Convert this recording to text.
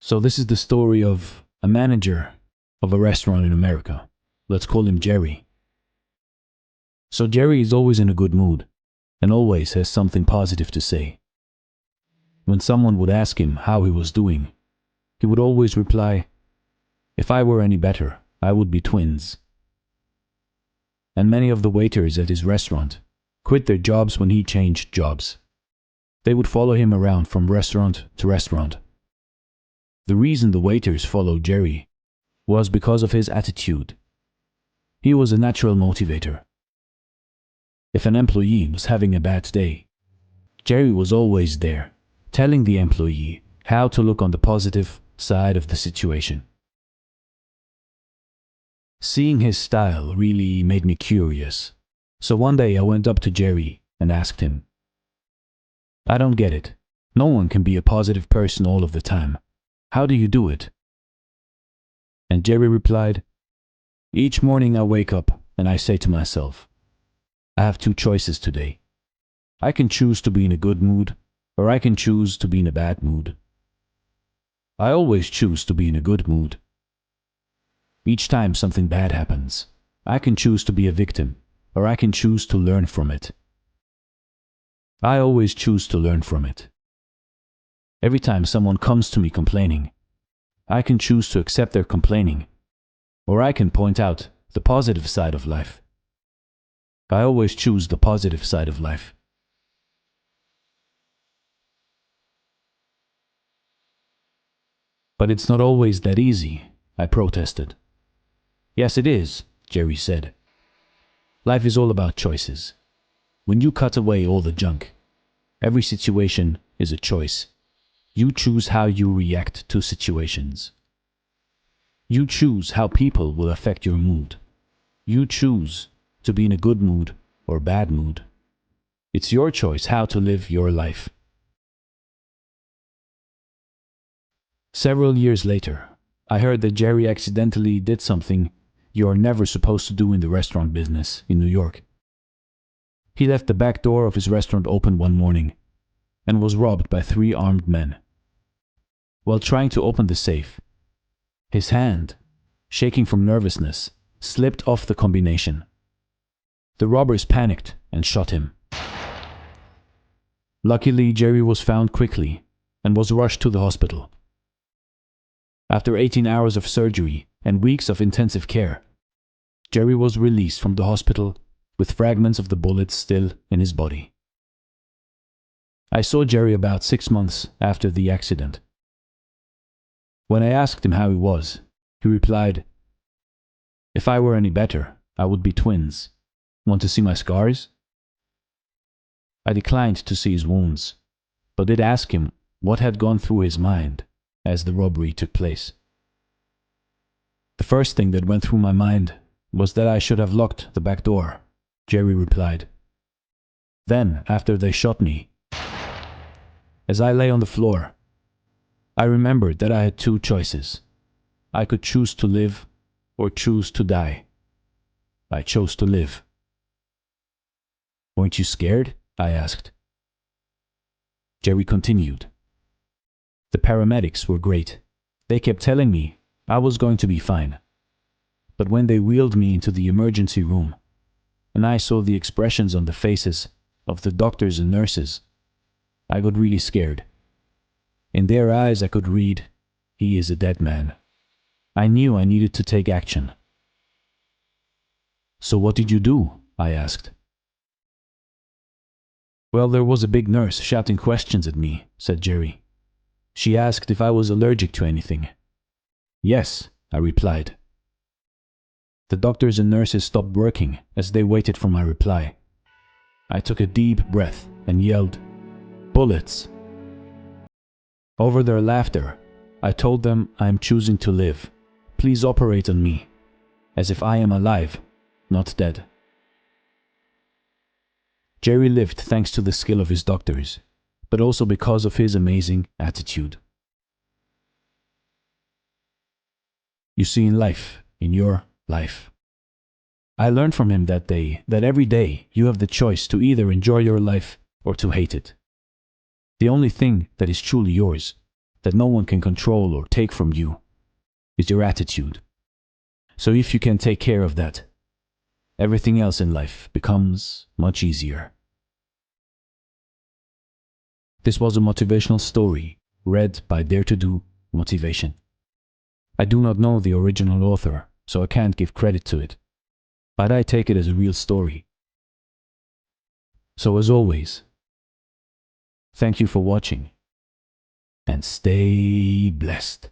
So this is the story of a manager of a restaurant in America. Let's call him Jerry. So Jerry is always in a good mood and always has something positive to say. When someone would ask him how he was doing, he would always reply, "If I were any better, I would be twins." And many of the waiters at his restaurant quit their jobs when he changed jobs. They would follow him around from restaurant to restaurant. The reason the waiters followed Jerry was because of his attitude. He was a natural motivator. If an employee was having a bad day, Jerry was always there, telling the employee how to look on the positive side of the situation. Seeing his style really made me curious. So one day I went up to Jerry and asked him, "I don't get it. No one can be a positive person all of the time. How do you do it?" And Jerry replied, "Each morning I wake up and I say to myself, I have two choices today. I can choose to be in a good mood, or I can choose to be in a bad mood. I always choose to be in a good mood. Each time something bad happens, I can choose to be a victim, or I can choose to learn from it. I always choose to learn from it. Every time someone comes to me complaining, I can choose to accept their complaining, or I can point out the positive side of life. I always choose the positive side of life." "But it's not always that easy," I protested. "Yes, it is," Jerry said. "Life is all about choices. When you cut away all the junk, every situation is a choice. You choose how you react to situations. You choose how people will affect your mood. You choose to be in a good mood or bad mood. It's your choice how to live your life." Several years later, I heard that Jerry accidentally did something you're never supposed to do in the restaurant business in New York. He left the back door of his restaurant open one morning and was robbed by 3 armed men. While trying to open the safe, his hand, shaking from nervousness, slipped off the combination. The robbers panicked and shot him. Luckily, Jerry was found quickly and was rushed to the hospital. After 18 hours of surgery and weeks of intensive care, Jerry was released from the hospital with fragments of the bullets still in his body. I saw Jerry about 6 months after the accident. When I asked him how he was, he replied, "If I were any better, I would be twins. Want to see my scars?" I declined to see his wounds, but did ask him what had gone through his mind as the robbery took place. "The first thing that went through my mind was that I should have locked the back door," Jerry replied. "Then, after they shot me, as I lay on the floor, I remembered that I had 2 choices. I could choose to live or choose to die. I chose to live." "Weren't you scared?" I asked. Jerry continued, "The paramedics were great. They kept telling me I was going to be fine. But when they wheeled me into the emergency room, and I saw the expressions on the faces of the doctors and nurses, I got really scared. In their eyes I could read, 'He is a dead man.' I knew I needed to take action." "So what did you do?" I asked. "Well, there was a big nurse shouting questions at me," said Jerry. "She asked if I was allergic to anything. 'Yes,' I replied. The doctors and nurses stopped working as they waited for my reply. I took a deep breath and yelled, 'Bullets!' Over their laughter, I told them I am choosing to live. Please operate on me, as if I am alive, not dead." Jerry lived thanks to the skill of his doctors, but also because of his amazing attitude. You see, in life, in your life, I learned from him that day that every day you have the choice to either enjoy your life or to hate it. The only thing that is truly yours that no one can control or take from you is your attitude. So if you can take care of that, everything else in life becomes much easier. This was a motivational story read by Dare to Do Motivation. I do not know the original author, so I can't give credit to it, but I take it as a real story. So as always, thank you for watching, and stay blessed.